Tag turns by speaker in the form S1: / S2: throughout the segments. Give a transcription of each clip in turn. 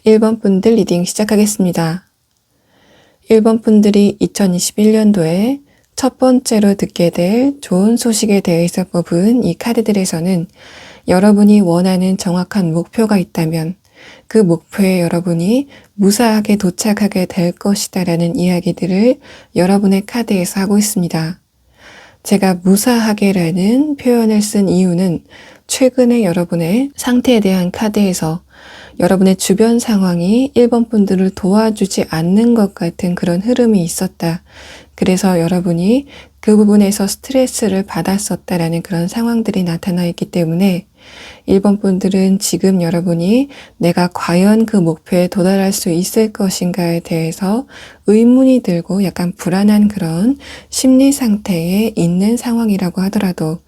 S1: 1번 분들 리딩 시작하겠습니다. 1번 분들이 2021년도에 첫 번째로 듣게 될 좋은 소식에 대해서 뽑은 이 카드들에서는 여러분이 원하는 정확한 목표가 있다면 그 목표에 여러분이 무사하게 도착하게 될 것이다 라는 이야기들을 여러분의 카드에서 하고 있습니다. 제가 무사하게 라는 표현을 쓴 이유는 최근에 여러분의 상태에 대한 카드에서 여러분의 주변 상황이 1번 분들을 도와주지 않는 것 같은 그런 흐름이 있었다. 그래서 여러분이 그 부분에서 스트레스를 받았었다라는 그런 상황들이 나타나 있기 때문에 1번 분들은 지금 여러분이 내가 과연 그 목표에 도달할 수 있을 것인가에 대해서 의문이 들고 약간 불안한 그런 심리 상태에 있는 상황이라고 하더라도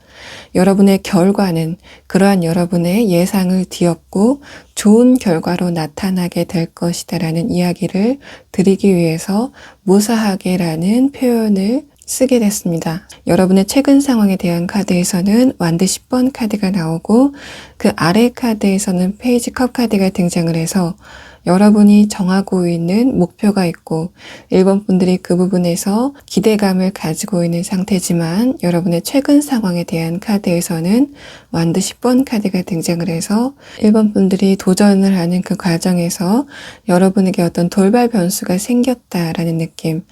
S1: 여러분의 결과는 그러한 여러분의 예상을 뒤엎고 좋은 결과로 나타나게 될 것이다 라는 이야기를 드리기 위해서 무사하게 라는 표현을 쓰게 됐습니다. 여러분의 최근 상황에 대한 카드에서는 완드 10번 카드가 나오고 그 아래 카드에서는 페이지 컵 카드가 등장을 해서 여러분이 정하고 있는 목표가 있고 1번 분들이 그 부분에서 기대감을 가지고 있는 상태지만 여러분의 최근 상황에 대한 카드에서는 완드 10번 카드가 등장을 해서 1번 분들이 도전을 하는 그 과정에서 여러분에게 어떤 돌발 변수가 생겼다라는 느낌,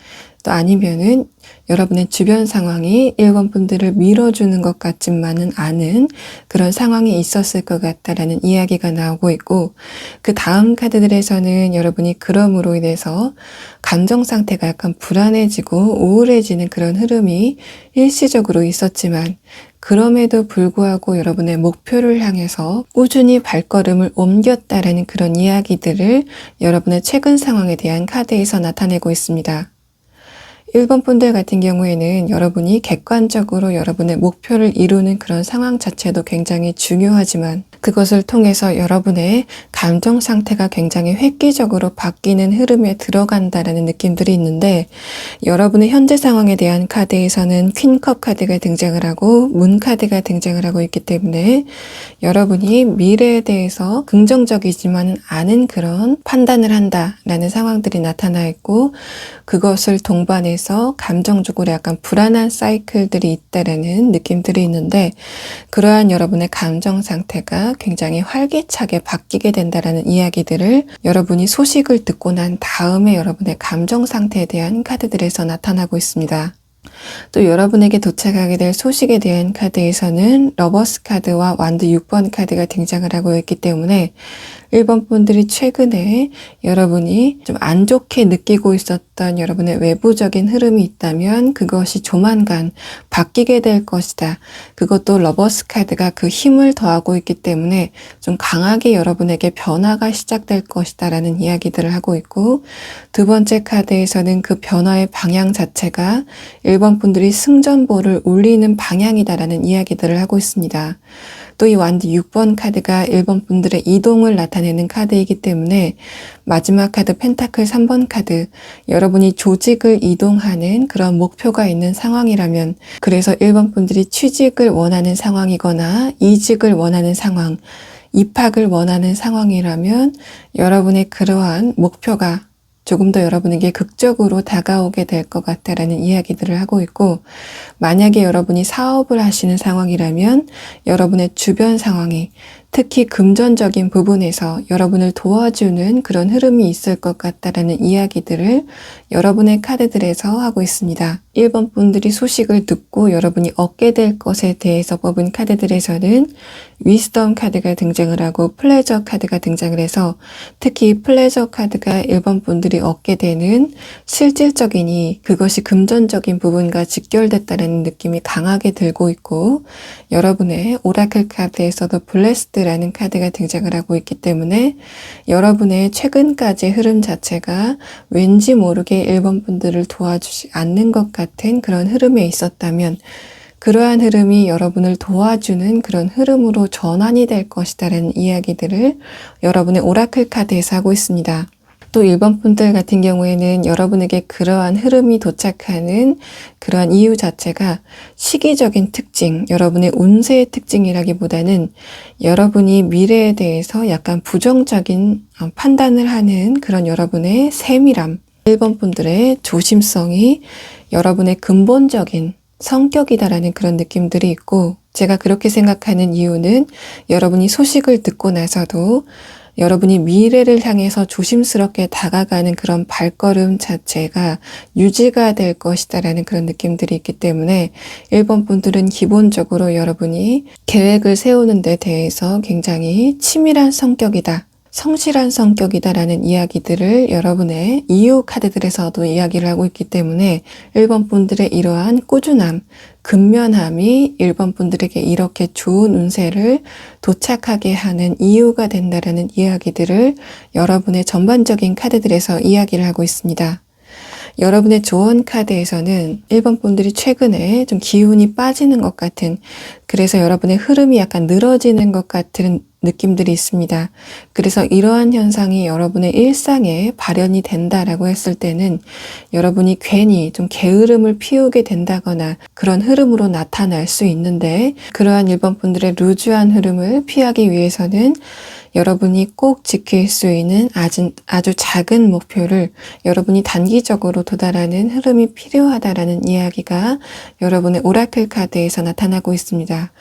S1: 또 아니면은 여러분의 주변 상황이 1번 분들을 밀어주는 것 같지만은 않은 그런 상황이 있었을 것 같다라는 이야기가 나오고 있고, 그 다음 카드들에서는 여러분이 그럼으로 인해서 감정 상태가 약간 불안해지고 우울해지는 그런 흐름이 일시적으로 있었지만 그럼에도 불구하고 여러분의 목표를 향해서 꾸준히 발걸음을 옮겼다라는 그런 이야기들을 여러분의 최근 상황에 대한 카드에서 나타내고 있습니다. 1번 분들 같은 경우에는 여러분이 객관적으로 여러분의 목표를 이루는 그런 상황 자체도 굉장히 중요하지만 그것을 통해서 여러분의 감정 상태가 굉장히 획기적으로 바뀌는 흐름에 들어간다라는 느낌들이 있는데, 여러분의 현재 상황에 대한 카드에서는 퀸컵 카드가 등장을 하고 문 카드가 등장을 하고 있기 때문에 여러분이 미래에 대해서 긍정적이지만 않은 그런 판단을 한다라는 상황들이 나타나 있고, 그것을 동반해서 감정적으로 약간 불안한 사이클들이 있다라는 느낌들이 있는데, 그러한 여러분의 감정 상태가 굉장히 활기차게 바뀌게 된다라는 이야기들을 여러분이 소식을 듣고 난 다음에 여러분의 감정 상태에 대한 카드들에서 나타나고 있습니다. 또 여러분에게 도착하게 될 소식에 대한 카드에서는 러버스 카드와 완드 6번 카드가 등장을 하고 있기 때문에 1번 분들이 최근에 여러분이 좀 안 좋게 느끼고 있었던 여러분의 외부적인 흐름이 있다면 그것이 조만간 바뀌게 될 것이다. 그것도 러버스 카드가 그 힘을 더하고 있기 때문에 좀 강하게 여러분에게 변화가 시작될 것이다 라는 이야기들을 하고 있고, 두 번째 카드에서는 그 변화의 방향 자체가 1번 분들이 승전보를 울리는 방향이다라는 이야기들을 하고 있습니다. 또 이 완드 6번 카드가 1번 분들의 이동을 나타내는 카드이기 때문에 마지막 카드 펜타클 3번 카드, 여러분이 조직을 이동하는 그런 목표가 있는 상황이라면, 그래서 1번 분들이 취직을 원하는 상황이거나 이직을 원하는 상황, 입학을 원하는 상황이라면 여러분의 그러한 목표가 조금 더 여러분에게 극적으로 다가오게 될 것 같다라는 이야기들을 하고 있고, 만약에 여러분이 사업을 하시는 상황이라면 여러분의 주변 상황이 특히 금전적인 부분에서 여러분을 도와주는 그런 흐름이 있을 것 같다라는 이야기들을 여러분의 카드들에서 하고 있습니다. 1번 분들이 소식을 듣고 여러분이 얻게 될 것에 대해서 뽑은 카드들에서는 위스덤 카드가 등장을 하고 플레저 카드가 등장을 해서, 특히 플레저 카드가 1번 분들이 얻게 되는 실질적이니 그것이 금전적인 부분과 직결됐다는 느낌이 강하게 들고 있고, 여러분의 오라클 카드에서도 블레스드라는 카드가 등장을 하고 있기 때문에 여러분의 최근까지의 흐름 자체가 왠지 모르게 1번 분들을 도와주지 않는 것 같은 그런 흐름에 있었다면 그러한 흐름이 여러분을 도와주는 그런 흐름으로 전환이 될 것이다라는 이야기들을 여러분의 오라클 카드에서 하고 있습니다. 또 1번 분들 같은 경우에는 여러분에게 그러한 흐름이 도착하는 그러한 이유 자체가 시기적인 특징, 여러분의 운세의 특징이라기보다는 여러분이 미래에 대해서 약간 부정적인 판단을 하는 그런 여러분의 세밀함, 1번 분들의 조심성이 여러분의 근본적인 성격이다라는 그런 느낌들이 있고, 제가 그렇게 생각하는 이유는 여러분이 소식을 듣고 나서도 여러분이 미래를 향해서 조심스럽게 다가가는 그런 발걸음 자체가 유지가 될 것이다라는 그런 느낌들이 있기 때문에 1번 분들은 기본적으로 여러분이 계획을 세우는 데 대해서 굉장히 치밀한 성격이다, 성실한 성격이다라는 이야기들을 여러분의 이유 카드들에서도 이야기를 하고 있기 때문에 1번 분들의 이러한 꾸준함, 근면함이 1번 분들에게 이렇게 좋은 운세를 도착하게 하는 이유가 된다라는 이야기들을 여러분의 전반적인 카드들에서 이야기를 하고 있습니다. 여러분의 조언 카드에서는 1번 분들이 최근에 좀 기운이 빠지는 것 같은, 그래서 여러분의 흐름이 약간 늘어지는 것 같은 느낌들이 있습니다. 그래서 이러한 현상이 여러분의 일상에 발현이 된다라고 했을 때는 여러분이 괜히 좀 게으름을 피우게 된다거나 그런 흐름으로 나타날 수 있는데, 그러한 1번 분들의 루즈한 흐름을 피하기 위해서는 여러분이 꼭 지킬 수 있는 아주 작은 목표를 여러분이 단기적으로 도달하는 흐름이 필요하다라는 이야기가 여러분의 오라클 카드에서 나타나고 있습니다.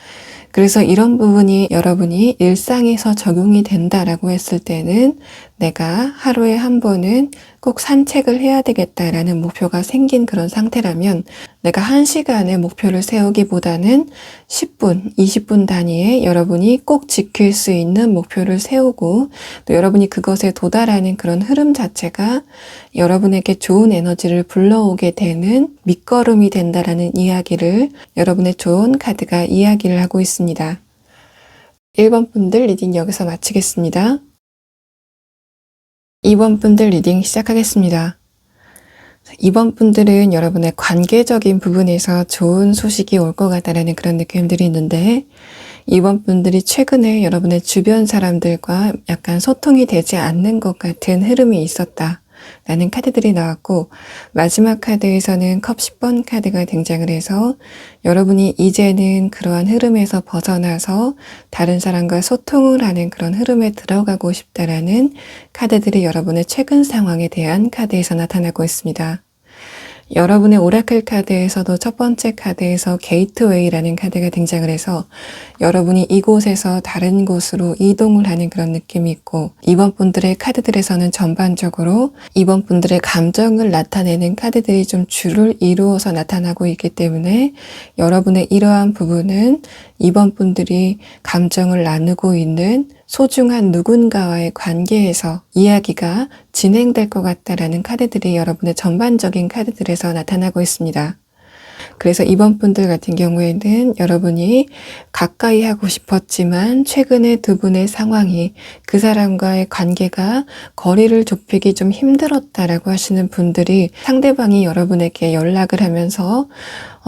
S1: 그래서 이런 부분이 여러분이 일상에서 적용이 된다라고 했을 때는 내가 하루에 한 번은 꼭 산책을 해야 되겠다라는 목표가 생긴 그런 상태라면 내가 1시간의 목표를 세우기보다는 10분, 20분 단위에 여러분이 꼭 지킬 수 있는 목표를 세우고 또 여러분이 그것에 도달하는 그런 흐름 자체가 여러분에게 좋은 에너지를 불러오게 되는 밑거름이 된다라는 이야기를 여러분의 좋은 카드가 이야기를 하고 있습니다. 1번 분들 리딩 여기서 마치겠습니다. 2번 분들 리딩 시작하겠습니다. 2번 분들은 여러분의 관계적인 부분에서 좋은 소식이 올 것 같다라는 그런 느낌들이 있는데, 2번 분들이 최근에 여러분의 주변 사람들과 약간 소통이 되지 않는 것 같은 흐름이 있었다 라는 카드들이 나왔고, 마지막 카드에서는 컵 10번 카드가 등장을 해서 여러분이 이제는 그러한 흐름에서 벗어나서 다른 사람과 소통을 하는 그런 흐름에 들어가고 싶다라는 카드들이 여러분의 최근 상황에 대한 카드에서 나타나고 있습니다. 여러분의 오라클 카드에서도 첫 번째 카드에서 게이트웨이라는 카드가 등장을 해서 여러분이 이곳에서 다른 곳으로 이동을 하는 그런 느낌이 있고, 이번 분들의 카드들에서는 전반적으로 이번 분들의 감정을 나타내는 카드들이 좀 줄을 이루어서 나타나고 있기 때문에 여러분의 이러한 부분은 이번 분들이 감정을 나누고 있는 소중한 누군가와의 관계에서 이야기가 진행될 것 같다라는 카드들이 여러분의 전반적인 카드들에서 나타나고 있습니다. 그래서 이번 분들 같은 경우에는 여러분이 가까이 하고 싶었지만 최근에 두 분의 상황이 그 사람과의 관계가 거리를 좁히기 좀 힘들었다라고 하시는 분들이 상대방이 여러분에게 연락을 하면서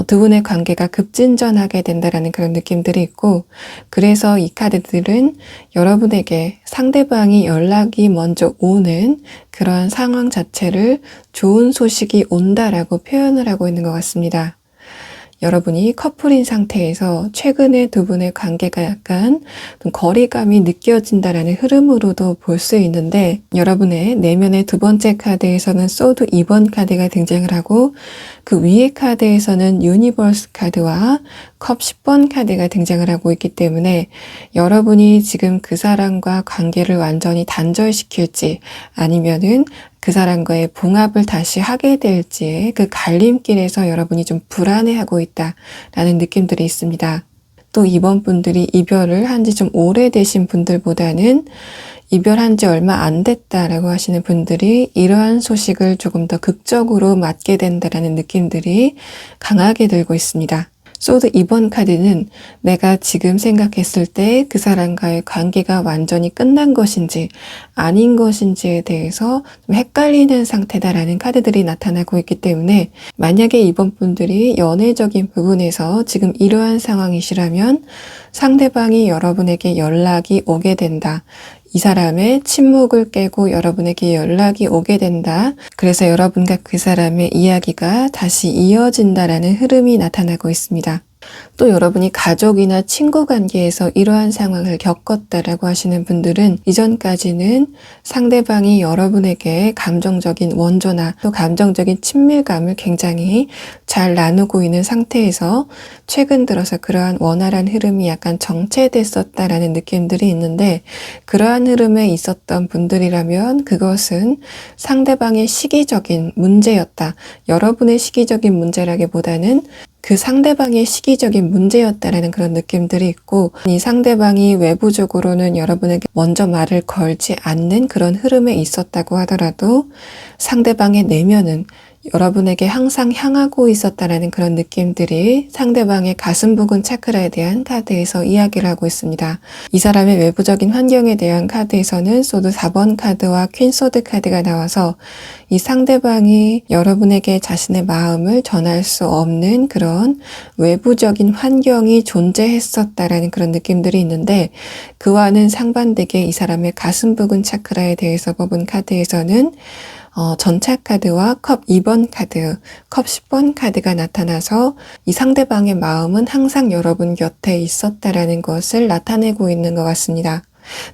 S1: 두 분의 관계가 급진전하게 된다라는 그런 느낌들이 있고, 그래서 이 카드들은 여러분에게 상대방이 연락이 먼저 오는 그러한 상황 자체를 좋은 소식이 온다라고 표현을 하고 있는 것 같습니다. 여러분이 커플인 상태에서 최근에 두 분의 관계가 약간 좀 거리감이 느껴진다라는 흐름으로도 볼 수 있는데, 여러분의 내면의 두 번째 카드에서는 소드 2번 카드가 등장을 하고 그 위의 카드에서는 유니버스 카드와 컵 10번 카드가 등장을 하고 있기 때문에 여러분이 지금 그 사람과 관계를 완전히 단절시킬지 아니면은 그 사람과의 봉합을 다시 하게 될지의 그 갈림길에서 여러분이 좀 불안해하고 있다라는 느낌들이 있습니다. 또 이번 분들이 이별을 한 지 좀 오래되신 분들보다는 이별한 지 얼마 안 됐다라고 하시는 분들이 이러한 소식을 조금 더 극적으로 맞게 된다라는 느낌들이 강하게 들고 있습니다. 소드 2번 카드는 내가 지금 생각했을 때 그 사람과의 관계가 완전히 끝난 것인지 아닌 것인지에 대해서 좀 헷갈리는 상태다라는 카드들이 나타나고 있기 때문에, 만약에 이번 분들이 연애적인 부분에서 지금 이러한 상황이시라면 상대방이 여러분에게 연락이 오게 된다, 이 사람의 침묵을 깨고 여러분에게 연락이 오게 된다. 그래서 여러분과 그 사람의 이야기가 다시 이어진다라는 흐름이 나타나고 있습니다. 또 여러분이 가족이나 친구 관계에서 이러한 상황을 겪었다라고 하시는 분들은 이전까지는 상대방이 여러분에게 감정적인 원조나 또 감정적인 친밀감을 굉장히 잘 나누고 있는 상태에서 최근 들어서 그러한 원활한 흐름이 약간 정체됐었다라는 느낌들이 있는데, 그러한 흐름에 있었던 분들이라면 그것은 상대방의 시기적인 문제였다. 여러분의 시기적인 문제라기보다는 그 상대방의 시기적인 문제였다라는 그런 느낌들이 있고, 이 상대방이 외부적으로는 여러분에게 먼저 말을 걸지 않는 그런 흐름에 있었다고 하더라도 상대방의 내면은 여러분에게 항상 향하고 있었다라는 그런 느낌들이 상대방의 가슴 부근 차크라에 대한 카드에서 이야기를 하고 있습니다. 이 사람의 외부적인 환경에 대한 카드에서는 소드 4번 카드와 퀸 소드 카드가 나와서 이 상대방이 여러분에게 자신의 마음을 전할 수 없는 그런 외부적인 환경이 존재했었다라는 그런 느낌들이 있는데, 그와는 상반되게 이 사람의 가슴 부근 차크라에 대해서 뽑은 카드에서는 전차 카드와 컵 2번 카드, 컵 10번 카드가 나타나서 이 상대방의 마음은 항상 여러분 곁에 있었다라는 것을 나타내고 있는 것 같습니다.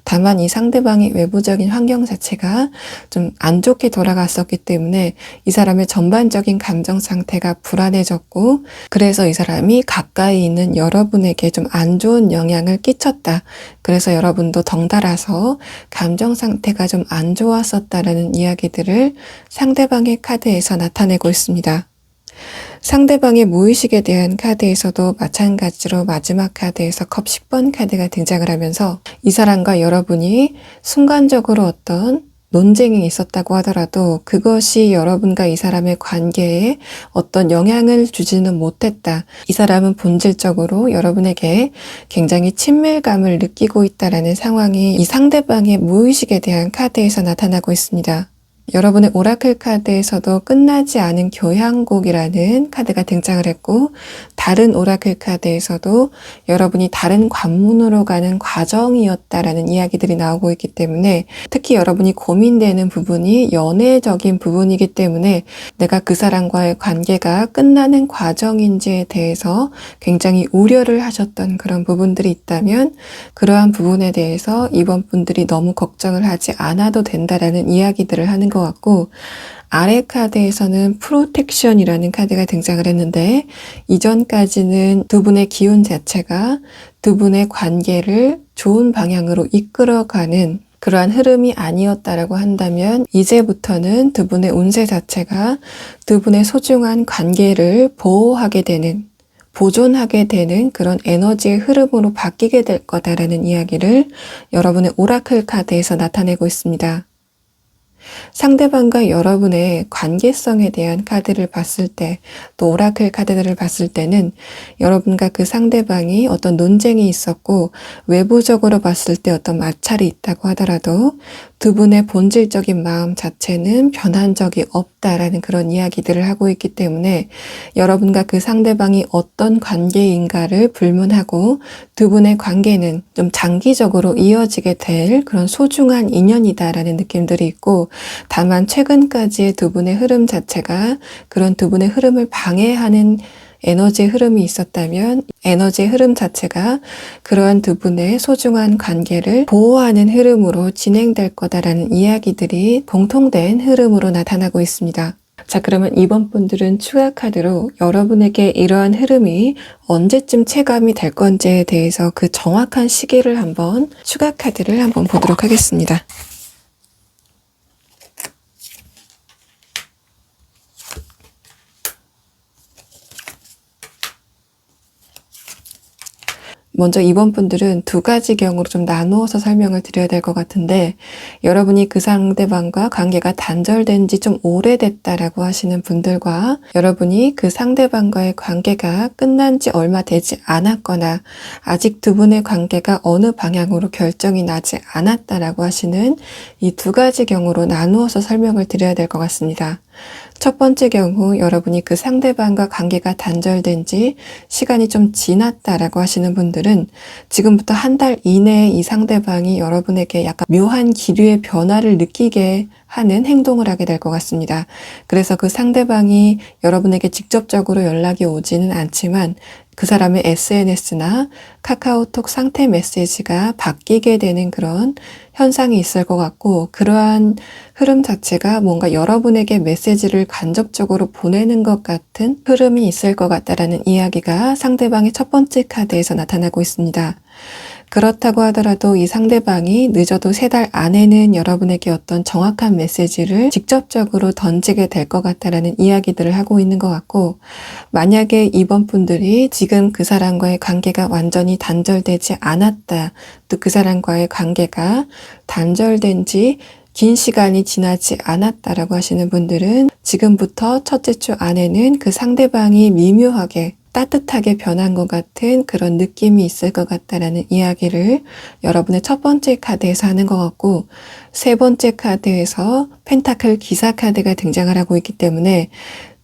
S1: 다만 이 상대방의 외부적인 환경 자체가 좀 안 좋게 돌아갔었기 때문에 이 사람의 전반적인 감정 상태가 불안해졌고, 그래서 이 사람이 가까이 있는 여러분에게 좀 안 좋은 영향을 끼쳤다. 그래서 여러분도 덩달아서 감정 상태가 좀 안 좋았었다라는 이야기들을 상대방의 카드에서 나타내고 있습니다. 상대방의 무의식에 대한 카드에서도 마찬가지로 마지막 카드에서 컵 10번 카드가 등장을 하면서 이 사람과 여러분이 순간적으로 어떤 논쟁이 있었다고 하더라도 그것이 여러분과 이 사람의 관계에 어떤 영향을 주지는 못했다. 이 사람은 본질적으로 여러분에게 굉장히 친밀감을 느끼고 있다라는 상황이 이 상대방의 무의식에 대한 카드에서 나타나고 있습니다. 여러분의 오라클 카드에서도 끝나지 않은 교향곡이라는 카드가 등장을 했고, 다른 오라클 카드에서도 여러분이 다른 관문으로 가는 과정이었다라는 이야기들이 나오고 있기 때문에, 특히 여러분이 고민되는 부분이 연애적인 부분이기 때문에 내가 그 사람과의 관계가 끝나는 과정인지에 대해서 굉장히 우려를 하셨던 그런 부분들이 있다면, 그러한 부분에 대해서 이번 분들이 너무 걱정을 하지 않아도 된다라는 이야기들을 하는 것 같고, 아래 카드에서는 프로텍션이라는 카드가 등장을 했는데, 이전까지는 두 분의 기운 자체가 두 분의 관계를 좋은 방향으로 이끌어가는 그러한 흐름이 아니었다라고 한다면, 이제부터는 두 분의 운세 자체가 두 분의 소중한 관계를 보호하게 되는, 보존하게 되는 그런 에너지의 흐름으로 바뀌게 될 거다라는 이야기를 여러분의 오라클 카드에서 나타내고 있습니다. 상대방과 여러분의 관계성에 대한 카드를 봤을 때, 또 오라클 카드들을 봤을 때는 여러분과 그 상대방이 어떤 논쟁이 있었고 외부적으로 봤을 때 어떤 마찰이 있다고 하더라도 두 분의 본질적인 마음 자체는 변한 적이 없다라는 그런 이야기들을 하고 있기 때문에, 여러분과 그 상대방이 어떤 관계인가를 불문하고 두 분의 관계는 좀 장기적으로 이어지게 될 그런 소중한 인연이다라는 느낌들이 있고, 다만 최근까지의 두 분의 흐름 자체가 그런 두 분의 흐름을 방해하는 에너지의 흐름이 있었다면, 에너지의 흐름 자체가 그러한 두 분의 소중한 관계를 보호하는 흐름으로 진행될 거다라는 이야기들이 공통된 흐름으로 나타나고 있습니다. 자, 그러면 이번 분들은 추가 카드로 여러분에게 이러한 흐름이 언제쯤 체감이 될 건지에 대해서 그 정확한 시기를 한번 추가 카드를 한번 보도록 하겠습니다. 먼저 이번 분들은 두 가지 경우로 좀 나누어서 설명을 드려야 될 것 같은데, 여러분이 그 상대방과 관계가 단절된 지 좀 오래됐다라고 하시는 분들과, 여러분이 그 상대방과의 관계가 끝난 지 얼마 되지 않았거나 아직 두 분의 관계가 어느 방향으로 결정이 나지 않았다라고 하시는 이 두 가지 경우로 나누어서 설명을 드려야 될 것 같습니다. 첫 번째 경우 여러분이 그 상대방과 관계가 단절된 지 시간이 좀 지났다라고 하시는 분들은 지금부터 한 달 이내에 이 상대방이 여러분에게 약간 묘한 기류의 변화를 느끼게 하는 행동을 하게 될 것 같습니다. 그래서 그 상대방이 여러분에게 직접적으로 연락이 오지는 않지만 그 사람의 SNS나 카카오톡 상태 메시지가 바뀌게 되는 그런 현상이 있을 것 같고, 그러한 흐름 자체가 뭔가 여러분에게 메시지를 간접적으로 보내는 것 같은 흐름이 있을 것 같다라는 이야기가 상대방의 첫 번째 카드에서 나타나고 있습니다. 그렇다고 하더라도 이 상대방이 늦어도 3달 안에는 여러분에게 어떤 정확한 메시지를 직접적으로 던지게 될 것 같다라는 이야기들을 하고 있는 것 같고, 만약에 이번 분들이 지금 그 사람과의 관계가 완전히 단절되지 않았다, 또 그 사람과의 관계가 단절된 지 긴 시간이 지나지 않았다라고 하시는 분들은 지금부터 첫째 주 안에는 그 상대방이 미묘하게 따뜻하게 변한 것 같은 그런 느낌이 있을 것 같다라는 이야기를 여러분의 첫 번째 카드에서 하는 것 같고, 세 번째 카드에서 펜타클 기사 카드가 등장을 하고 있기 때문에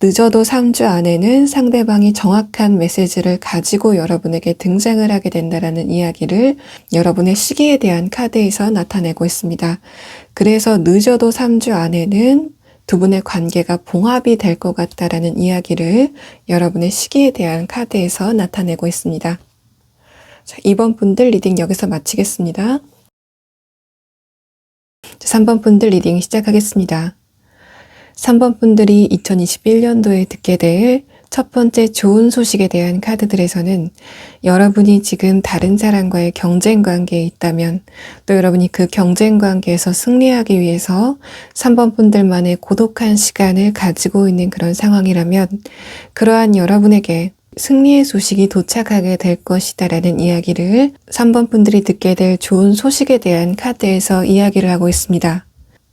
S1: 늦어도 3주 안에는 상대방이 정확한 메시지를 가지고 여러분에게 등장을 하게 된다라는 이야기를 여러분의 시기에 대한 카드에서 나타내고 있습니다. 그래서 늦어도 3주 안에는 두 분의 관계가 봉합이 될 것 같다라는 이야기를 여러분의 시기에 대한 카드에서 나타내고 있습니다. 자, 이번 분들 리딩 여기서 마치겠습니다. 3번 분들 리딩 시작하겠습니다. 3번 분들이 2021년도에 듣게 될 첫 번째 좋은 소식에 대한 카드들에서는 여러분이 지금 다른 사람과의 경쟁 관계에 있다면, 또 여러분이 그 경쟁 관계에서 승리하기 위해서 3번 분들만의 고독한 시간을 가지고 있는 그런 상황이라면, 그러한 여러분에게 승리의 소식이 도착하게 될 것이다라는 이야기를 3번 분들이 듣게 될 좋은 소식에 대한 카드에서 이야기를 하고 있습니다.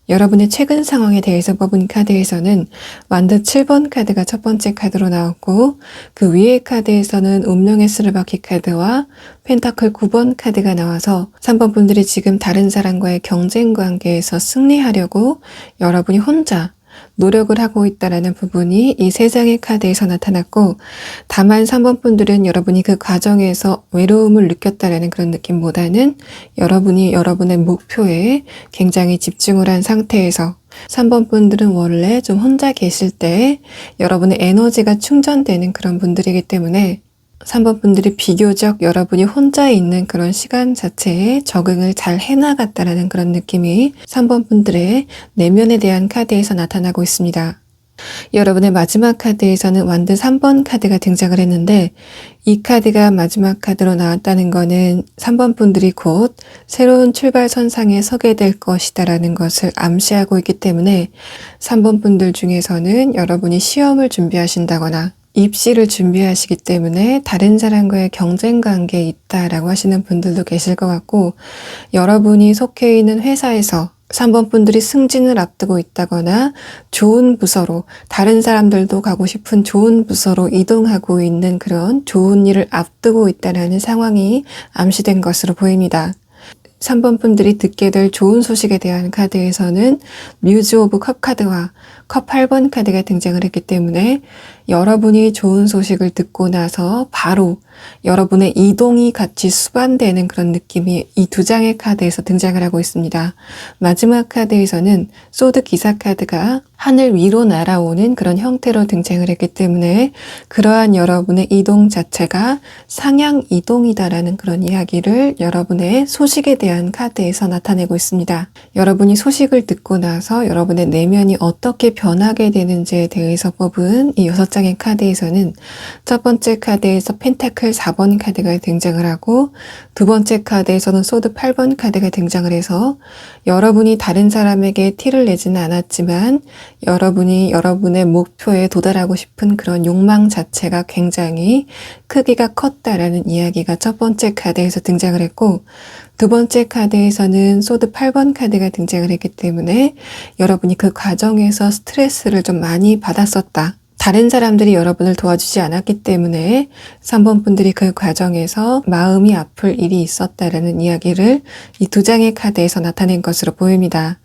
S1: 여러분의 최근 상황에 대해서 뽑은 카드에서는 완드 7번 카드가 첫 번째 카드로 나왔고, 그 위의 카드에서는 운명의 스르바키 카드와 펜타클 9번 카드가 나와서 3번 분들이 지금 다른 사람과의 경쟁 관계에서 승리하려고 여러분이 혼자 노력을 하고 있다라는 부분이 이 3장의 카드에서 나타났고, 다만 3번 분들은 여러분이 그 과정에서 외로움을 느꼈다라는 그런 느낌보다는 여러분이 여러분의 목표에 굉장히 집중을 한 상태에서, 3번 분들은 원래 좀 혼자 계실 때 여러분의 에너지가 충전되는 그런 분들이기 때문에 3번 분들이 비교적 여러분이 혼자 있는 그런 시간 자체에 적응을 잘 해나갔다라는 그런 느낌이 3번 분들의 내면에 대한 카드에서 나타나고 있습니다. 여러분의 마지막 카드에서는 완드 3번 카드가 등장을 했는데, 이 카드가 마지막 카드로 나왔다는 거는 3번 분들이 곧 새로운 출발선상에 서게 될 것이다라는 것을 암시하고 있기 때문에 3번 분들 중에서는 여러분이 시험을 준비하신다거나 입시를 준비하시기 때문에 다른 사람과의 경쟁 관계에 있다라고 하시는 분들도 계실 것 같고, 여러분이 속해 있는 회사에서 3번 분들이 승진을 앞두고 있다거나 좋은 부서로, 다른 사람들도 가고 싶은 좋은 부서로 이동하고 있는 그런 좋은 일을 앞두고 있다는 상황이 암시된 것으로 보입니다. 3번 분들이 듣게 될 좋은 소식에 대한 카드에서는 뮤즈 오브 컵 카드와 컵 8번 카드가 등장을 했기 때문에 여러분이 좋은 소식을 듣고 나서 바로 여러분의 이동이 같이 수반되는 그런 느낌이 이 2장의 카드에서 등장을 하고 있습니다. 마지막 카드에서는 소드 기사 카드가 하늘 위로 날아오는 그런 형태로 등장을 했기 때문에 그러한 여러분의 이동 자체가 상향 이동이다라는 그런 이야기를 여러분의 소식에 대한 카드에서 나타내고 있습니다. 여러분이 소식을 듣고 나서 여러분의 내면이 어떻게 변하게 되는지에 대해서 뽑은 이 6장의 카드에서는 첫 번째 카드에서 펜타클 4번 카드가 등장을 하고, 두 번째 카드에서는 소드 8번 카드가 등장을 해서 여러분이 다른 사람에게 티를 내지는 않았지만 여러분이 여러분의 목표에 도달하고 싶은 그런 욕망 자체가 굉장히 크기가 컸다라는 이야기가 첫 번째 카드에서 등장을 했고, 두 번째 카드에서는 소드 8번 카드가 등장을 했기 때문에 여러분이 그 과정에서 스트레스를 좀 많이 받았었다. 다른 사람들이 여러분을 도와주지 않았기 때문에 3번 분들이 그 과정에서 마음이 아플 일이 있었다라는 이야기를 이 2장의 카드에서 나타낸 것으로 보입니다.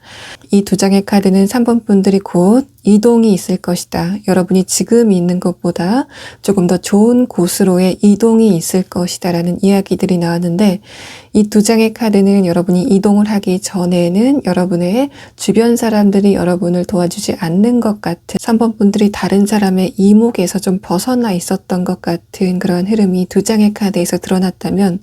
S1: 이 2장의 카드는 3번 분들이 곧 이동이 있을 것이다. 여러분이 지금 있는 것보다 조금 더 좋은 곳으로의 이동이 있을 것이다 라는 이야기들이 나왔는데, 이 두 장의 카드는 여러분이 이동을 하기 전에는 여러분의 주변 사람들이 여러분을 도와주지 않는 것 같은, 3번 분들이 다른 사람의 이목에서 좀 벗어나 있었던 것 같은 그런 흐름이 두 장의 카드에서 드러났다면,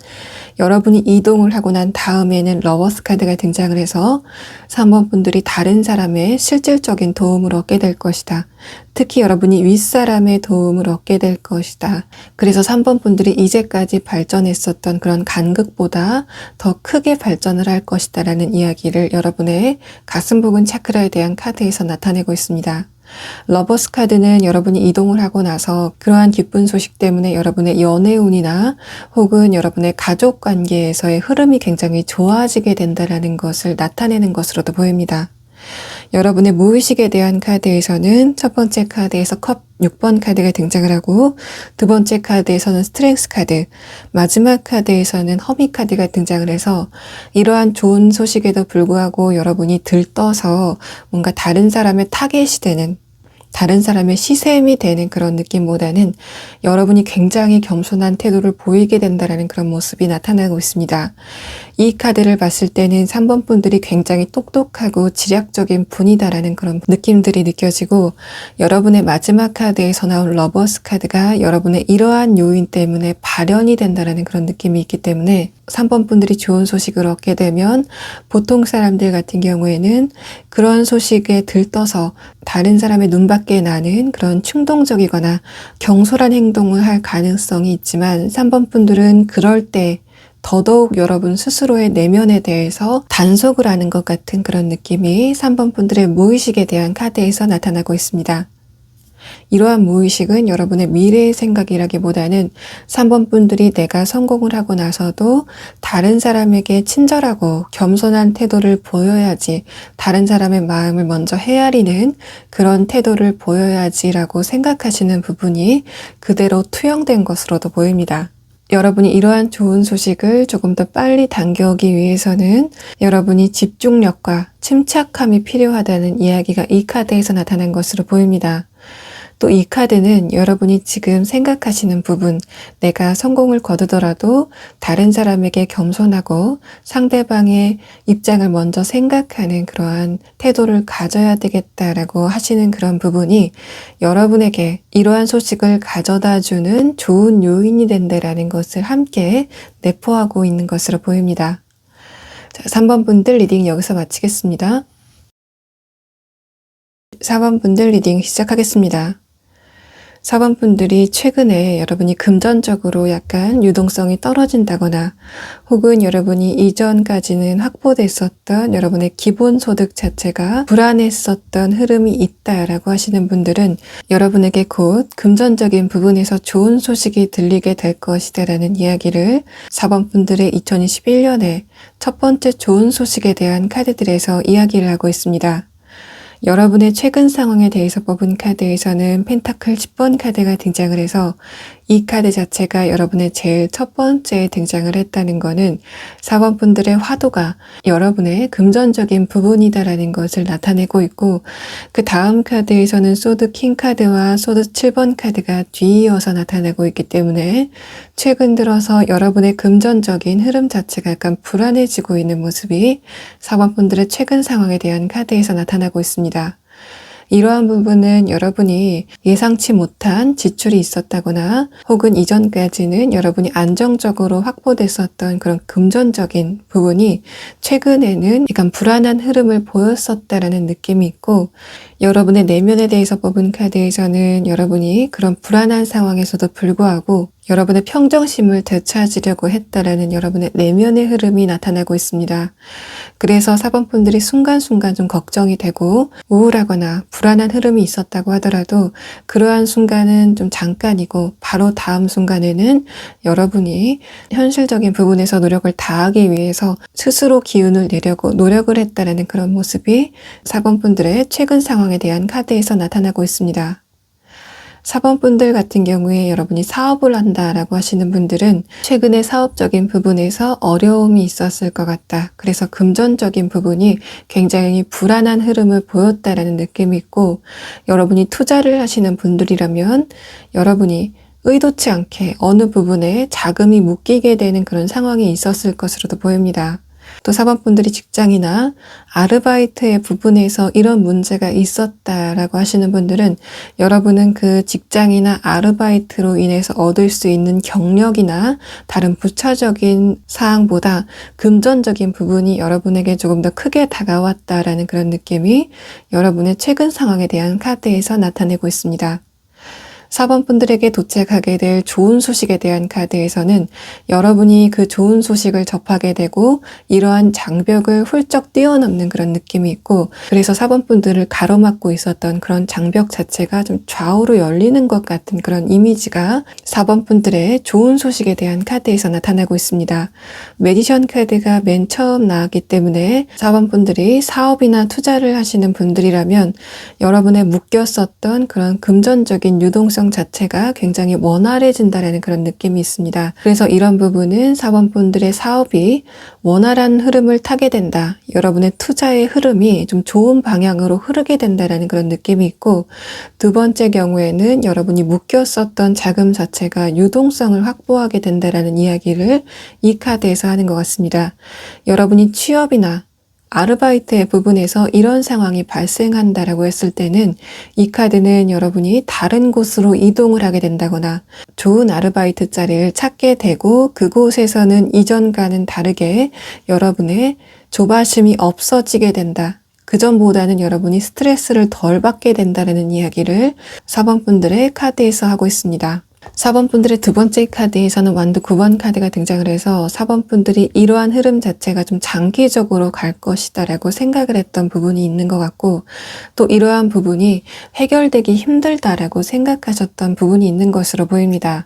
S1: 여러분이 이동을 하고 난 다음에는 러버스 카드가 등장을 해서 3번 분들이 다른 사람의 실질적인 도움을 얻게 될 것이다. 특히 여러분이 윗사람의 도움을 얻게 될 것이다. 그래서 3번 분들이 이제까지 발전했었던 그런 간극보다 더 크게 발전을 할 것이다 라는 이야기를 여러분의 가슴 부근 차크라에 대한 카드에서 나타내고 있습니다. 러버스 카드는 여러분이 이동을 하고 나서 그러한 기쁜 소식 때문에 여러분의 연애운이나 혹은 여러분의 가족 관계에서의 흐름이 굉장히 좋아지게 된다는 것을 나타내는 것으로도 보입니다. 여러분의 무의식에 대한 카드에서는 첫 번째 카드에서 컵 6번 카드가 등장을 하고, 두 번째 카드에서는 스트렝스 카드, 마지막 카드에서는 허미 카드가 등장을 해서, 이러한 좋은 소식에도 불구하고 여러분이 들떠서 뭔가 다른 사람의 타겟이 되는, 다른 사람의 시샘이 되는 그런 느낌보다는 여러분이 굉장히 겸손한 태도를 보이게 된다는 그런 모습이 나타나고 있습니다. 이 카드를 봤을 때는 3번 분들이 굉장히 똑똑하고 지략적인 분이다라는 그런 느낌들이 느껴지고, 여러분의 마지막 카드에서 나온 러버스 카드가 여러분의 이러한 요인 때문에 발현이 된다라는 그런 느낌이 있기 때문에 3번 분들이 좋은 소식을 얻게 되면 보통 사람들 같은 경우에는 그런 소식에 들떠서 다른 사람의 눈밖에 나는 그런 충동적이거나 경솔한 행동을 할 가능성이 있지만, 3번 분들은 그럴 때 더더욱 여러분 스스로의 내면에 대해서 단속을 하는 것 같은 그런 느낌이 3번 분들의 무의식에 대한 카드에서 나타나고 있습니다. 이러한 무의식은 여러분의 미래의 생각이라기보다는 3번 분들이 내가 성공을 하고 나서도 다른 사람에게 친절하고 겸손한 태도를 보여야지, 다른 사람의 마음을 먼저 헤아리는 그런 태도를 보여야지라고 생각하시는 부분이 그대로 투영된 것으로도 보입니다. 여러분이 이러한 좋은 소식을 조금 더 빨리 당겨오기 위해서는 여러분이 집중력과 침착함이 필요하다는 이야기가 이 카드에서 나타난 것으로 보입니다. 또 이 카드는 여러분이 지금 생각하시는 부분, 내가 성공을 거두더라도 다른 사람에게 겸손하고 상대방의 입장을 먼저 생각하는 그러한 태도를 가져야 되겠다라고 하시는 그런 부분이 여러분에게 이러한 소식을 가져다 주는 좋은 요인이 된다라는 것을 함께 내포하고 있는 것으로 보입니다. 자, 3번 분들 리딩 여기서 마치겠습니다. 4번 분들 리딩 시작하겠습니다. 4번 분들이 최근에 여러분이 금전적으로 약간 유동성이 떨어진다거나, 혹은 여러분이 이전까지는 확보됐었던 여러분의 기본소득 자체가 불안했었던 흐름이 있다라고 하시는 분들은 여러분에게 곧 금전적인 부분에서 좋은 소식이 들리게 될 것이다라는 이야기를 4번 분들의 2021년에 첫 번째 좋은 소식에 대한 카드들에서 이야기를 하고 있습니다. 여러분의 최근 상황에 대해서 뽑은 카드에서는 펜타클 10번 카드가 등장을 해서, 이 카드 자체가 여러분의 제일 첫 번째에 등장을 했다는 것은 4번 분들의 화두가 여러분의 금전적인 부분이다라는 것을 나타내고 있고, 그 다음 카드에서는 소드 킹 카드와 소드 7번 카드가 뒤이어서 나타나고 있기 때문에 최근 들어서 여러분의 금전적인 흐름 자체가 약간 불안해지고 있는 모습이 4번 분들의 최근 상황에 대한 카드에서 나타나고 있습니다. 이러한 부분은 여러분이 예상치 못한 지출이 있었다거나, 혹은 이전까지는 여러분이 안정적으로 확보됐었던 그런 금전적인 부분이 최근에는 약간 불안한 흐름을 보였었다라는 느낌이 있고, 여러분의 내면에 대해서 뽑은 카드에서는 여러분이 그런 불안한 상황에서도 불구하고 여러분의 평정심을 되찾으려고 했다라는 여러분의 내면의 흐름이 나타나고 있습니다. 그래서 4번 분들이 순간순간 좀 걱정이 되고 우울하거나 불안한 흐름이 있었다고 하더라도 그러한 순간은 좀 잠깐이고, 바로 다음 순간에는 여러분이 현실적인 부분에서 노력을 다하기 위해서 스스로 기운을 내려고 노력을 했다라는 그런 모습이 4번 분들의 최근 상황에 대한 카드에서 나타나고 있습니다. 4번 분들 같은 경우에 여러분이 사업을 한다라고 하시는 분들은 최근에 사업적인 부분에서 어려움이 있었을 것 같다. 그래서 금전적인 부분이 굉장히 불안한 흐름을 보였다라는 느낌이 있고, 여러분이 투자를 하시는 분들이라면 여러분이 의도치 않게 어느 부분에 자금이 묶이게 되는 그런 상황이 있었을 것으로도 보입니다. 또 4번 분들이 직장이나 아르바이트의 부분에서 이런 문제가 있었다라고 하시는 분들은 여러분은 그 직장이나 아르바이트로 인해서 얻을 수 있는 경력이나 다른 부차적인 사항보다 금전적인 부분이 여러분에게 조금 더 크게 다가왔다라는 그런 느낌이 여러분의 최근 상황에 대한 카드에서 나타내고 있습니다. 4번 분들에게 도착하게 될 좋은 소식에 대한 카드에서는 여러분이 그 좋은 소식을 접하게 되고 이러한 장벽을 훌쩍 뛰어넘는 그런 느낌이 있고, 그래서 4번 분들을 가로막고 있었던 그런 장벽 자체가 좀 좌우로 열리는 것 같은 그런 이미지가 4번 분들의 좋은 소식에 대한 카드에서 나타나고 있습니다. 매지션 카드가 맨 처음 나왔기 때문에 4번 분들이 사업이나 투자를 하시는 분들이라면 여러분의 묶였었던 그런 금전적인 유동성 자체가 굉장히 원활해진다라는 그런 느낌이 있습니다. 그래서 이런 부분은 4번 분들의 사업이 원활한 흐름을 타게 된다. 여러분의 투자의 흐름이 좀 좋은 방향으로 흐르게 된다라는 그런 느낌이 있고, 두 번째 경우에는 여러분이 묶였었던 자금 자체가 유동성을 확보하게 된다라는 이야기를 이 카드에서 하는 것 같습니다. 여러분이 취업이나 아르바이트의 부분에서 이런 상황이 발생한다라고 했을 때는 이 카드는 여러분이 다른 곳으로 이동을 하게 된다거나 좋은 아르바이트 자리를 찾게 되고 그곳에서는 이전과는 다르게 여러분의 조바심이 없어지게 된다. 그전보다는 여러분이 스트레스를 덜 받게 된다는 이야기를 4번 분들의 카드에서 하고 있습니다. 4번 분들의 두 번째 카드에서는 완두 9번 카드가 등장을 해서 4번 분들이 이러한 흐름 자체가 좀 장기적으로 갈 것이다 라고 생각을 했던 부분이 있는 것 같고, 또 이러한 부분이 해결되기 힘들다라고 생각하셨던 부분이 있는 것으로 보입니다.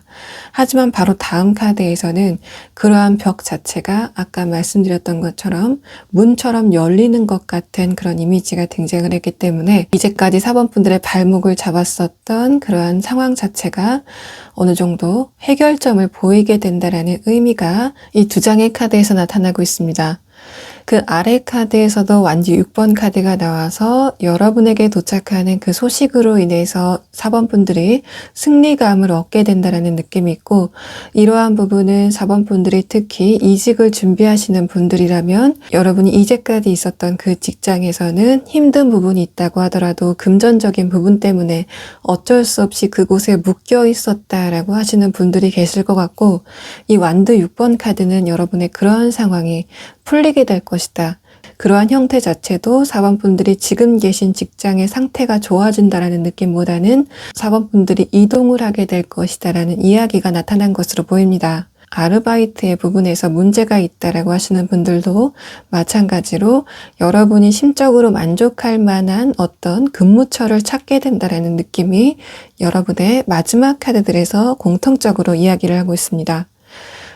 S1: 하지만 바로 다음 카드에서는 그러한 벽 자체가 아까 말씀드렸던 것처럼 문처럼 열리는 것 같은 그런 이미지가 등장을 했기 때문에 이제까지 4번 분들의 발목을 잡았었던 그러한 상황 자체가 어느 정도 해결점을 보이게 된다라는 의미가 이 두 장의 카드에서 나타나고 있습니다. 그 아래 카드에서도 완지 6번 카드가 나와서 여러분에게 도착하는 그 소식으로 인해서 4번 분들이 승리감을 얻게 된다는 느낌이 있고, 이러한 부분은 4번 분들이 특히 이직을 준비하시는 분들이라면 여러분이 이제까지 있었던 그 직장에서는 힘든 부분이 있다고 하더라도 금전적인 부분 때문에 어쩔 수 없이 그곳에 묶여 있었다라고 하시는 분들이 계실 것 같고, 이 완드 6번 카드는 여러분의 그러한 상황이 풀리게 될 것이다. 그러한 형태 자체도 4번 분들이 지금 계신 직장의 상태가 좋아진다라는 느낌보다는 4번 분들이 이동을 하게 될 것이다라는 이야기가 나타난 것으로 보입니다. 아르바이트의 부분에서 문제가 있다라고 하시는 분들도 마찬가지로 여러분이 심적으로 만족할 만한 어떤 근무처를 찾게 된다라는 느낌이 여러분의 마지막 카드들에서 공통적으로 이야기를 하고 있습니다.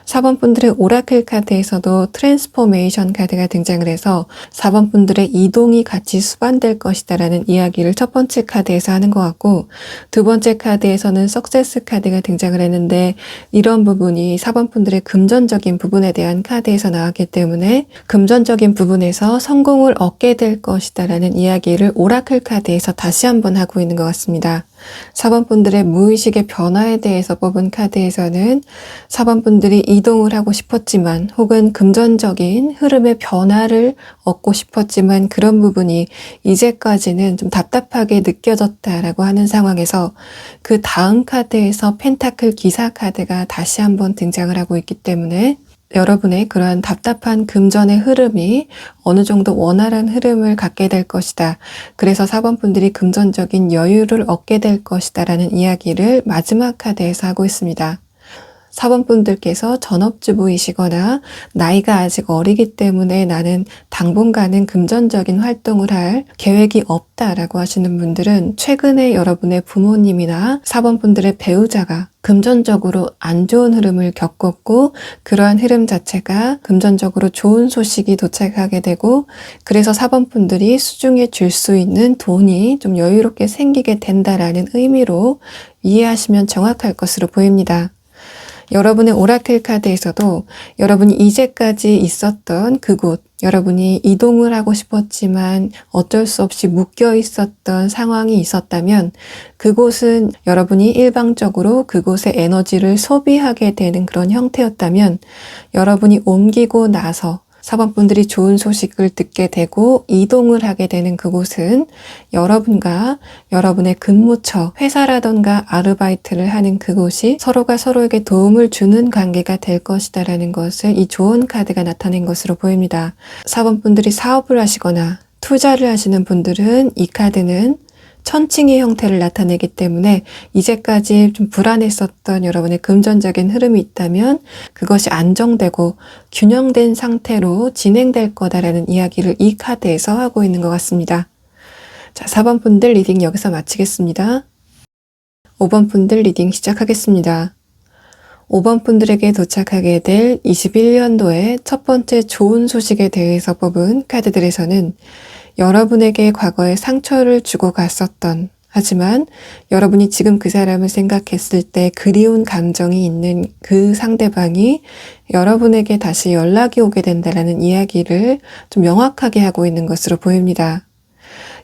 S1: 4번 분들의 오라클 카드에서도 트랜스포메이션 카드가 등장을 해서 4번 분들의 이동이 같이 수반될 것이다라는 이야기를 첫 번째 카드에서 하는 것 같고, 두 번째 카드에서는 석세스 카드가 등장을 했는데 이런 부분이 4번 분들의 금전적인 부분에 대한 카드에서 나왔기 때문에 금전적인 부분에서 성공을 얻게 될 것이다라는 이야기를 오라클 카드에서 다시 한번 하고 있는 것 같습니다. 4번 분들의 무의식의 변화에 대해서 뽑은 카드에서는 4번 분들이 이동을 하고 싶었지만 혹은 금전적인 흐름의 변화를 얻고 싶었지만 그런 부분이 이제까지는 좀 답답하게 느껴졌다라고 하는 상황에서 그 다음 카드에서 펜타클 기사 카드가 다시 한번 등장을 하고 있기 때문에 여러분의 그러한 답답한 금전의 흐름이 어느 정도 원활한 흐름을 갖게 될 것이다. 그래서 4번 분들이 금전적인 여유를 얻게 될 것이다 라는 이야기를 마지막 카드에서 하고 있습니다. 사원분들께서 전업주부이시거나 나이가 아직 어리기 때문에 나는 당분간은 금전적인 활동을 할 계획이 없다라고 하시는 분들은 최근에 여러분의 부모님이나 사원분들의 배우자가 금전적으로 안 좋은 흐름을 겪었고 그러한 흐름 자체가 금전적으로 좋은 소식이 도착하게 되고 그래서 사원분들이 수중에 줄 수 있는 돈이 좀 여유롭게 생기게 된다라는 의미로 이해하시면 정확할 것으로 보입니다. 여러분의 오라클 카드에서도 여러분이 이제까지 있었던 그곳, 여러분이 이동을 하고 싶었지만 어쩔 수 없이 묶여 있었던 상황이 있었다면 그곳은 여러분이 일방적으로 그곳의 에너지를 소비하게 되는 그런 형태였다면 여러분이 옮기고 나서 사원분들이 좋은 소식을 듣게 되고 이동을 하게 되는 그곳은 여러분과 여러분의 근무처, 회사라던가 아르바이트를 하는 그곳이 서로가 서로에게 도움을 주는 관계가 될 것이다라는 것을 이 좋은 카드가 나타낸 것으로 보입니다. 사원분들이 사업을 하시거나 투자를 하시는 분들은 이 카드는 천칭의 형태를 나타내기 때문에 이제까지 좀 불안했었던 여러분의 금전적인 흐름이 있다면 그것이 안정되고 균형된 상태로 진행될 거다라는 이야기를 이 카드에서 하고 있는 것 같습니다. 자, 4번 분들 리딩 여기서 마치겠습니다. 5번 분들 리딩 시작하겠습니다. 5번 분들에게 도착하게 될 21년도의 첫 번째 좋은 소식에 대해서 뽑은 카드들에서는 여러분에게 과거에 상처를 주고 갔었던, 하지만 여러분이 지금 그 사람을 생각했을 때 그리운 감정이 있는 그 상대방이 여러분에게 다시 연락이 오게 된다는 이야기를 좀 명확하게 하고 있는 것으로 보입니다.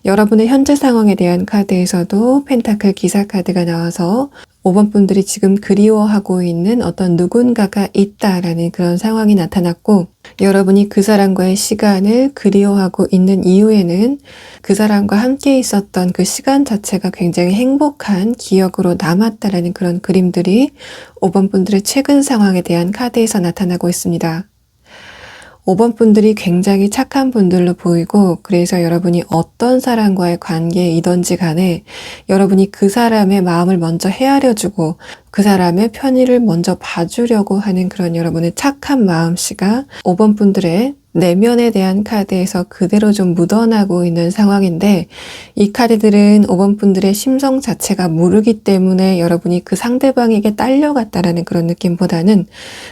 S1: 여러분의 현재 상황에 대한 카드에서도 펜타클 기사 카드가 나와서 5번 분들이 지금 그리워하고 있는 어떤 누군가가 있다라는 그런 상황이 나타났고 여러분이 그 사람과의 시간을 그리워하고 있는 이유에는 그 사람과 함께 있었던 그 시간 자체가 굉장히 행복한 기억으로 남았다라는 그런 그림들이 5번 분들의 최근 상황에 대한 카드에서 나타나고 있습니다. 5번 분들이 굉장히 착한 분들로 보이고 그래서 여러분이 어떤 사람과의 관계이든지 간에 여러분이 그 사람의 마음을 먼저 헤아려주고 그 사람의 편의를 먼저 봐주려고 하는 그런 여러분의 착한 마음씨가 5번 분들의 내면에 대한 카드에서 그대로 좀 묻어나고 있는 상황인데 이 카드들은 5번 분들의 심성 자체가 무르기 때문에 여러분이 그 상대방에게 딸려갔다라는 그런 느낌보다는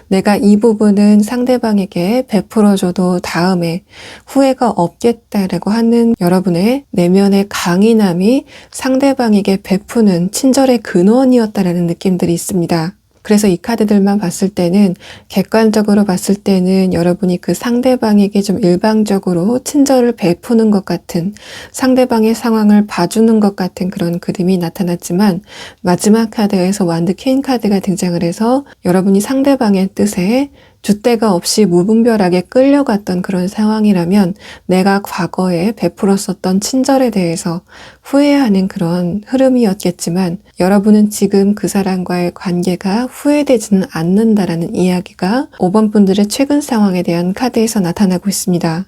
S1: 내가 이 부분은 상대방에게 베풀어줘도 다음에 후회가 없겠다라고 하는 여러분의 내면의 강인함이 상대방에게 베푸는 친절의 근원이었다라는 느낌들이 있습니다. 그래서 이 카드들만 봤을 때는 객관적으로 봤을 때는 여러분이 그 상대방에게 좀 일방적으로 친절을 베푸는 것 같은 상대방의 상황을 봐주는 것 같은 그런 그림이 나타났지만 마지막 카드에서 완드 퀸 카드가 등장을 해서 여러분이 상대방의 뜻에 줏대가 없이 무분별하게 끌려갔던 그런 상황이라면 내가 과거에 베풀었었던 친절에 대해서 후회하는 그런 흐름이었겠지만 여러분은 지금 그 사람과의 관계가 후회되지는 않는다라는 이야기가 5번 분들의 최근 상황에 대한 카드에서 나타나고 있습니다.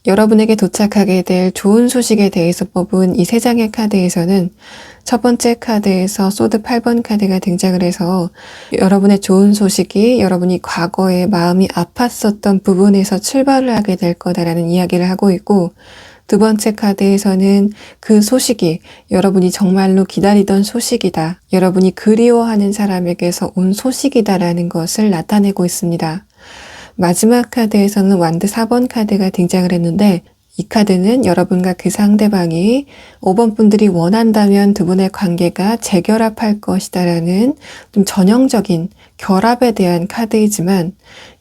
S1: 여러분에게 도착하게 될 좋은 소식에 대해서 뽑은 이 3장의 카드에서는 첫 번째 카드에서 소드 8번 카드가 등장을 해서 여러분의 좋은 소식이 여러분이 과거에 마음이 아팠었던 부분에서 출발을 하게 될 거다라는 이야기를 하고 있고 두 번째 카드에서는 그 소식이 여러분이 정말로 기다리던 소식이다. 여러분이 그리워하는 사람에게서 온 소식이다라는 것을 나타내고 있습니다. 마지막 카드에서는 완드 4번 카드가 등장을 했는데 이 카드는 여러분과 그 상대방이 5번 분들이 원한다면 두 분의 관계가 재결합할 것이다라는 좀 전형적인 결합에 대한 카드이지만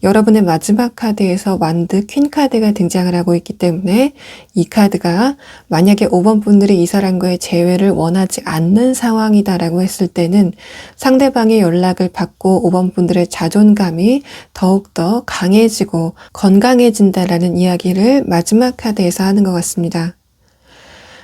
S1: 여러분의 마지막 카드에서 완드 퀸 카드가 등장을 하고 있기 때문에 이 카드가 만약에 5번 분들이 이 사람과의 재회를 원하지 않는 상황이다라고 했을 때는 상대방의 연락을 받고 5번 분들의 자존감이 더욱더 강해지고 건강해진다라는 이야기를 마지막 카드에서 하는 것 같습니다.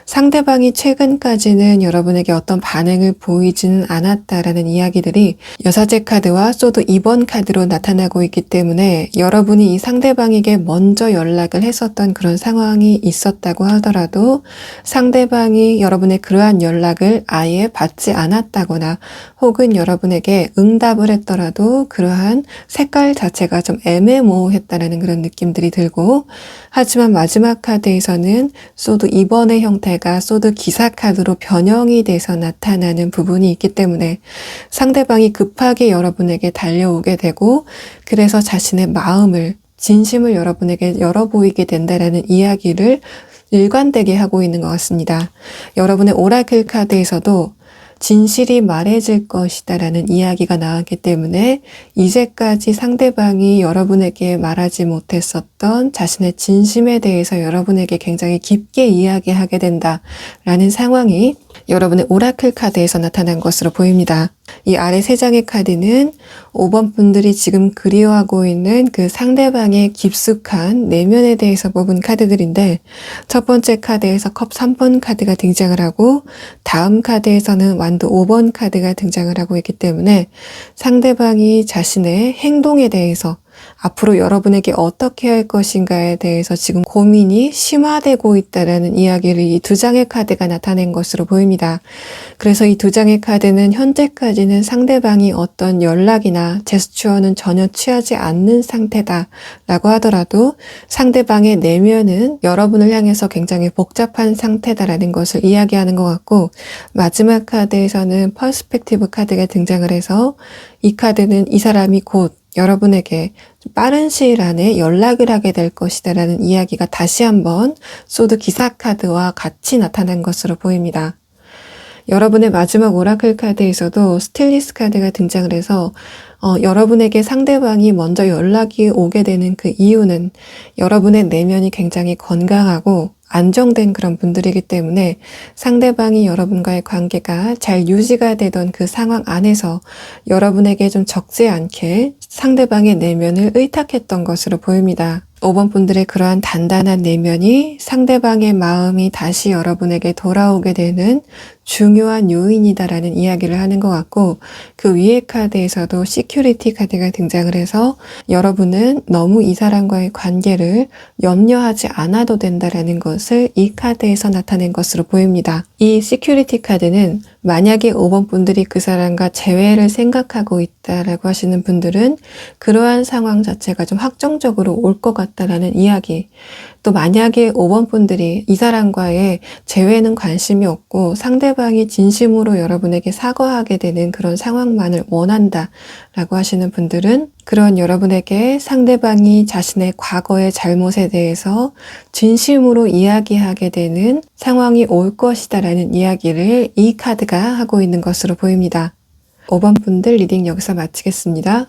S1: 상대방이 최근까지는 여러분에게 어떤 반응을 보이지는 않았다라는 이야기들이 여사제 카드와 소드 2번 카드로 나타나고 있기 때문에 여러분이 이 상대방에게 먼저 연락을 했었던 그런 상황이 있었다고 하더라도 상대방이 여러분의 그러한 연락을 아예 받지 않았다거나 혹은 여러분에게 응답을 했더라도 그러한 색깔 자체가 좀 애매모호했다라는 그런 느낌들이 들고, 하지만 마지막 카드에서는 소드 2번의 형태가 소드 기사 카드로 변형이 돼서 나타나는 부분이 있기 때문에 상대방이 급하게 여러분에게 달려오게 되고, 그래서 자신의 마음을, 진심을 여러분에게 열어 보이게 된다라는 이야기를 일관되게 하고 있는 것 같습니다. 여러분의 오라클 카드에서도 진실이 말해질 것이다 라는 이야기가 나왔기 때문에 이제까지 상대방이 여러분에게 말하지 못했었던 자신의 진심에 대해서 여러분에게 굉장히 깊게 이야기하게 된다 라는 상황이 여러분의 오라클 카드에서 나타난 것으로 보입니다. 이 아래 3장의 카드는 5번 분들이 지금 그리워하고 있는 그 상대방의 깊숙한 내면에 대해서 뽑은 카드들인데, 첫 번째 카드에서 컵 3번 카드가 등장을 하고 다음 카드에서는 완도 5번 카드가 등장을 하고 있기 때문에 상대방이 자신의 행동에 대해서 앞으로 여러분에게 어떻게 할 것인가에 대해서 지금 고민이 심화되고 있다라는 이야기를 이 2장의 카드가 나타낸 것으로 보입니다. 그래서 이 2장의 카드는 현재까지는 상대방이 어떤 연락이나 제스처는 전혀 취하지 않는 상태다라고 하더라도 상대방의 내면은 여러분을 향해서 굉장히 복잡한 상태다라는 것을 이야기하는 것 같고, 마지막 카드에서는 퍼스펙티브 카드가 등장을 해서 이 카드는 이 사람이 곧 여러분에게 빠른 시일 안에 연락을 하게 될 것이다 라는 이야기가 다시 한번 소드 기사 카드와 같이 나타난 것으로 보입니다. 여러분의 마지막 오라클 카드에서도 스틸리스 카드가 등장을 해서 여러분에게 상대방이 먼저 연락이 오게 되는 그 이유는 여러분의 내면이 굉장히 건강하고 안정된 그런 분들이기 때문에 상대방이 여러분과의 관계가 잘 유지가 되던 그 상황 안에서 여러분에게 좀 적지 않게 상대방의 내면을 의탁했던 것으로 보입니다. 5번 분들의 그러한 단단한 내면이 상대방의 마음이 다시 여러분에게 돌아오게 되는 중요한 요인이다라는 이야기를 하는 것 같고, 그 위에 카드에서도 시큐리티 카드가 등장을 해서 여러분은 너무 이 사람과의 관계를 염려하지 않아도 된다라는 것을 이 카드에서 나타낸 것으로 보입니다. 이 시큐리티 카드는 만약에 5번 분들이 그 사람과 재회를 생각하고 있다라고 하시는 분들은 그러한 상황 자체가 좀 확정적으로 올 것 같다라는 이야기, 또 만약에 5번 분들이 이 사람과의 재회는 관심이 없고 상대방이 진심으로 여러분에게 사과하게 되는 그런 상황만을 원한다 라고 하시는 분들은 그런 여러분에게 상대방이 자신의 과거의 잘못에 대해서 진심으로 이야기하게 되는 상황이 올 것이다 라는 이야기를 이 카드가 하고 있는 것으로 보입니다. 5번 분들 리딩 여기서 마치겠습니다.